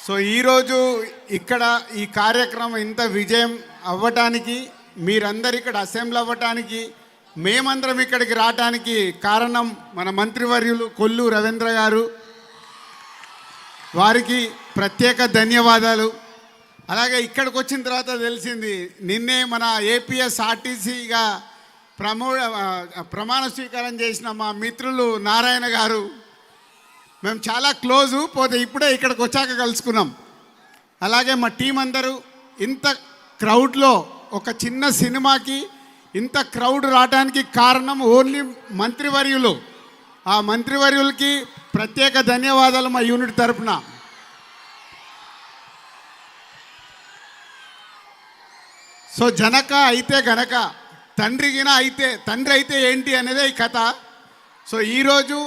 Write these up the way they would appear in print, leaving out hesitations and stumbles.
So ఈరోజు ఇక్కడ ఈ కార్యక్రమం ఇంత విజయం అవ్వటానికి, మీరందరు ఇక్కడ అసెంబ్లీ అవ్వటానికి, మేమందరం ఇక్కడికి రావటానికి కారణం మన మంత్రివర్యులు కొల్లు రవీంద్ర గారు. వారికి ప్రత్యేక ధన్యవాదాలు. అలాగే ఇక్కడికి వచ్చిన తర్వాత తెలిసింది, నిన్నే మన ఏపీఎస్ ఆర్టీసీగా ప్రమాణ స్వీకారం చేసిన మా మిత్రులు నారాయణ గారు, మేము చాలా క్లోజు, పోతే ఇప్పుడే ఇక్కడికి వచ్చాక కలుసుకున్నాం. అలాగే మా టీం అందరూ ఇంత క్రౌడ్లో ఒక చిన్న సినిమాకి ఇంత క్రౌడ్ రావడానికి కారణం ఓన్లీ మంత్రివర్యులు. ఆ మంత్రివర్యులకి ప్రత్యేక ధన్యవాదాలు మా యూనిట్ తరఫున. సో జనక అయితే గనక తండ్రిగిన అయితే తండ్రి అయితే ఏంటి అనేదే ఈ కథ. సో ఈరోజు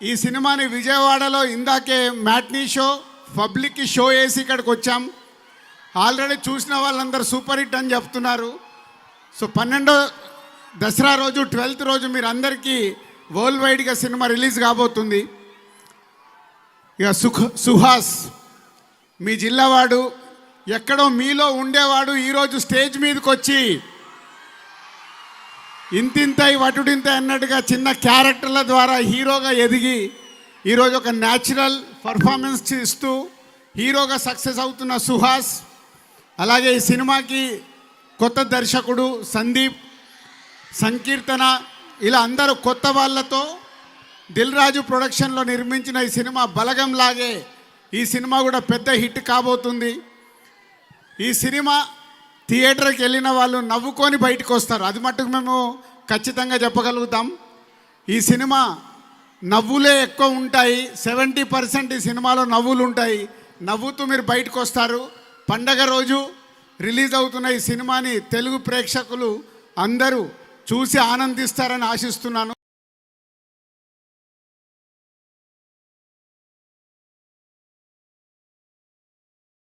ఈ సినిమాని విజయవాడలో ఇందాకే మ్యాట్నీ షో పబ్లిక్కి షో వేసి ఇక్కడికి వచ్చాం. ఆల్రెడీ చూసిన వాళ్ళందరూ సూపర్ హిట్ అని చెప్తున్నారు. సో 12వ దసరా రోజు 12th రోజు మీరు అందరికీ వరల్డ్ వైడ్గా సినిమా రిలీజ్ కాబోతుంది. ఇక సుహాస్ మీ జిల్లావాడు, ఎక్కడో మీలో ఉండేవాడు ఈరోజు స్టేజ్ మీదకి వచ్చి ఇంతింతై వటుడింతై అన్నట్టుగా చిన్న క్యారెక్టర్ల ద్వారా హీరోగా ఎదిగి ఈరోజు ఒక న్యాచురల్ పర్ఫార్మెన్స్ ఇస్తూ హీరోగా సక్సెస్ అవుతున్న సుహాస్. అలాగే ఈ సినిమాకి కొత్త దర్శకుడు సందీప్, సంకీర్తన, ఇలా అందరూ కొత్త వాళ్ళతో దిల్ రాజు ప్రొడక్షన్లో నిర్మించిన ఈ సినిమా బలగం లాగే ఈ సినిమా కూడా పెద్ద హిట్ కాబోతుంది. ఈ సినిమా థియేటర్కి వెళ్ళిన వాళ్ళు నవ్వుకొని బయటకు వస్తారు, అది మట్టుకు మేము ఖచ్చితంగా చెప్పగలుగుతాం. ఈ సినిమా నవ్వులే ఎక్కువ ఉంటాయి, 70% ఈ సినిమాలో నవ్వులు ఉంటాయి. నవ్వుతూ మీరు బయటకు వస్తారు. పండగ రోజు రిలీజ్ అవుతున్న ఈ సినిమాని తెలుగు ప్రేక్షకులు అందరూ చూసి ఆనందిస్తారని ఆశిస్తున్నాను.